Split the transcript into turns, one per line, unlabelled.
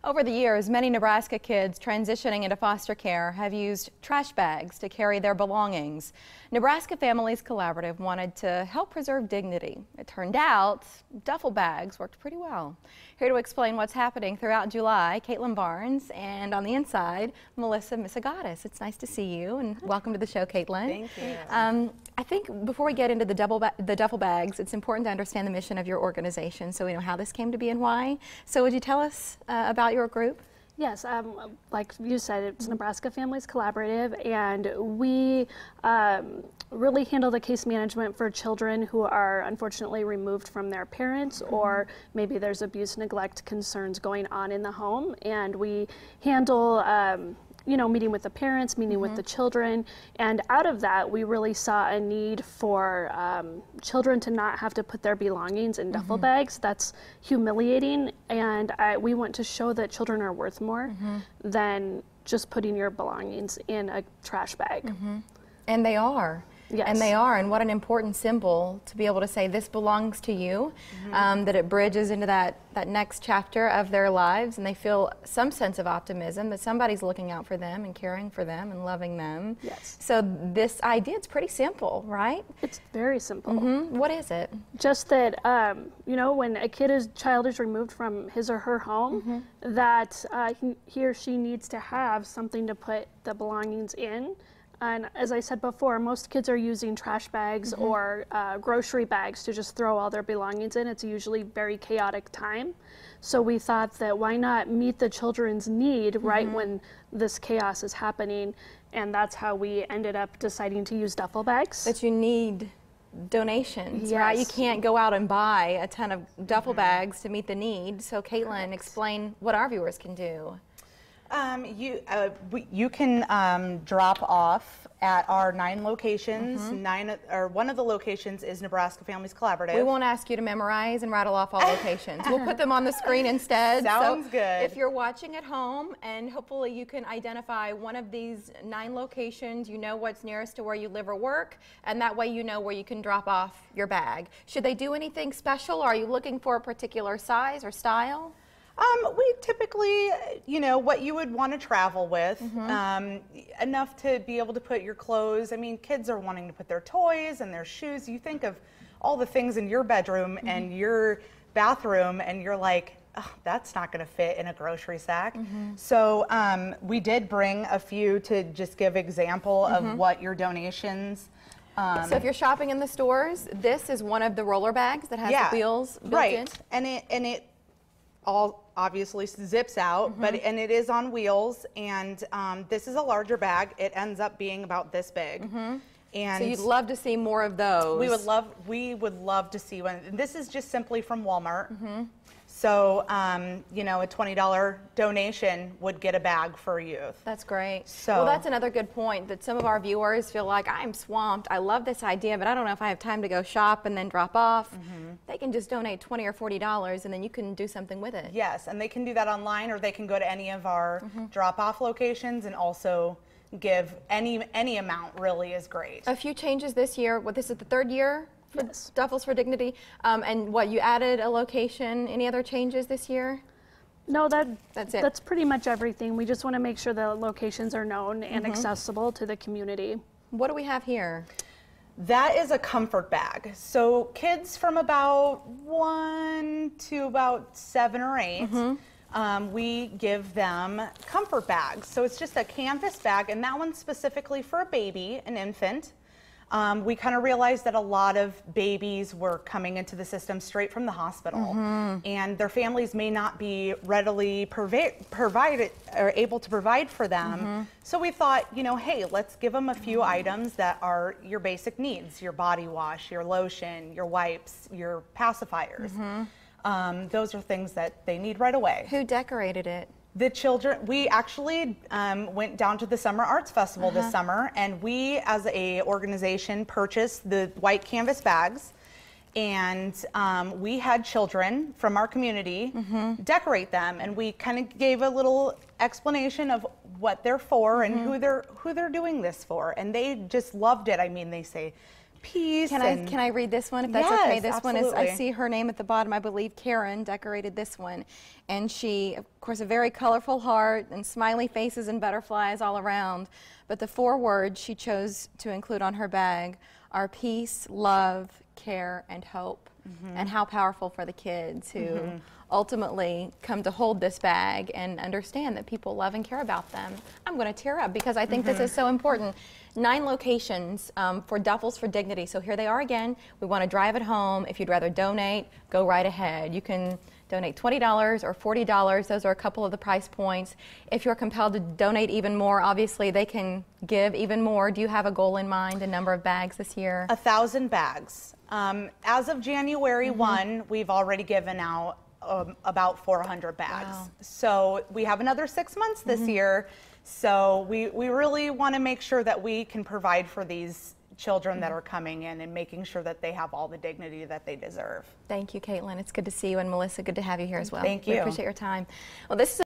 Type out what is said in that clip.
Over the years, many Nebraska kids transitioning into foster care have used trash bags to carry their belongings. Nebraska Families Collaborative wanted to help preserve dignity. It turned out duffel bags worked pretty well. Here to explain what's happening throughout July, Caitlin Barnes, and on the inside, Melissa Misagatis. It's nice to see you, and welcome to the show, Caitlin.
Thank you.
I think before we get into the duffel bags, it's important to understand the mission of your organization so we know how this came to be and why. So would you tell us about your group?
Yes, like you said, it's Nebraska Families Collaborative, and we really handle the case management for children who are unfortunately removed from their parents, or maybe there's abuse, neglect concerns going on in the home, and we handle you know, meeting with the parents, meeting with the children, and out of that we really saw a need for children to not have to put their belongings in duffel bags. That's humiliating, and we want to show that children are worth more than just putting your belongings in a trash bag.
And they are.
Yes.
And they are, and what an important symbol to be able to say this belongs to you, that it bridges into that next chapter of their lives, and they feel some sense of optimism that somebody's looking out for them and caring for them and loving them.
Yes.
So this idea, it's pretty simple, right?
It's very simple.
What is it?
Just that, you know, when a child is removed from his or her home, that he or she needs to have something to put the belongings in. And as I said before, most kids are using trash bags or grocery bags to just throw all their belongings in. It's usually a very chaotic time. So we thought that why not meet the children's need right when this chaos is happening, and that's how we ended up deciding to use duffel bags.
That you need donations, right? You can't go out and buy a ton of duffel bags to meet the need. So Caitlin, explain what our viewers can do.
You can drop off at our 9 locations. One of the locations is Nebraska Families Collaborative.
We won't ask you to memorize and rattle off all locations. We'll put them on the screen instead.
Sounds good.
If you're watching at home, and hopefully you can identify one of these 9 locations, you know what's nearest to where you live or work, and that way you know where you can drop off your bag. Should they do anything special? Are you looking for a particular size or style?
We typically, you know, what you would want to travel with, enough to be able to put your clothes. I mean, kids are wanting to put their toys and their shoes. You think of all the things in your bedroom and your bathroom, and you're like, oh, that's not going to fit in a grocery sack. So we did bring a few to just give example of what your donations.
So if you're shopping in the stores, this is one of the roller bags that has the wheels built in.
And it all obviously zips out, and it is on wheels, and this is a larger bag. It ends up being about this big. And
so you'd love to see more of those.
We would love to see one. And this is just simply from Walmart. So, you know, a $20 donation would get a bag for youth.
That's great.
So,
well, that's another good point, that some of our viewers feel like, I'm swamped. I love this idea, but I don't know if I have time to go shop and then drop off. They can just donate $20 or $40, and then you can do something with it.
Yes, and they can do that online, or they can go to any of our drop-off locations, and also give any amount. Really is great.
A few changes this year. Well, this is the 3rd year.
Yes.
Duffels for Dignity. And what, you added a location. Any other changes this year?
No, that's
it.
That's pretty much everything. We just want to make sure the locations are known and accessible to the community.
What do we have here?
That is a comfort bag. So kids from about 1 to about 7 or 8, we give them comfort bags. So it's just a canvas bag, and that one's specifically for a baby, an infant. We kind of realized that a lot of babies were coming into the system straight from the hospital, and their families may not be readily provided or able to provide for them. So we thought, you know, hey, let's give them a few items that are your basic needs: your body wash, your lotion, your wipes, your pacifiers. Those are things that they need right away.
Who decorated it?
The children. We actually went down to the Summer Arts Festival this summer, and we as a organization purchased the white canvas bags, and we had children from our community decorate them, and we kind of gave a little explanation of what they're for and who they're doing this for, and they just loved it. I mean, they say, peace.
Can I read this one if that's
Yes,
okay? This one is, I
absolutely.
see her name at the bottom. I believe Karen decorated this one. And she, of course, a very colorful heart and smiley faces and butterflies all around. But the 4 words she chose to include on her bag are peace, love, care, and hope. And how powerful for the kids who ultimately come to hold this bag and understand that people love and care about them. I'm going to tear up because I think this is so important. 9 locations for Duffels for Dignity. So here they are again. We want to drive it home. If you'd rather donate, go right ahead. You can donate $20 or $40. Those are a couple of the price points. If you're compelled to donate even more, obviously they can give even more. Do you have a goal in mind, a number of bags this year?
1,000 bags. As of January 1, we've already given out about 400 bags.
Wow.
So we have another 6 months this year. So we really want to make sure that we can provide for these children that are coming in and making sure that they have all the dignity that they deserve.
Thank you, Caitlin. It's good to see you. And Melissa, good to have you here as well.
Thank you.
We appreciate your time. Well, this is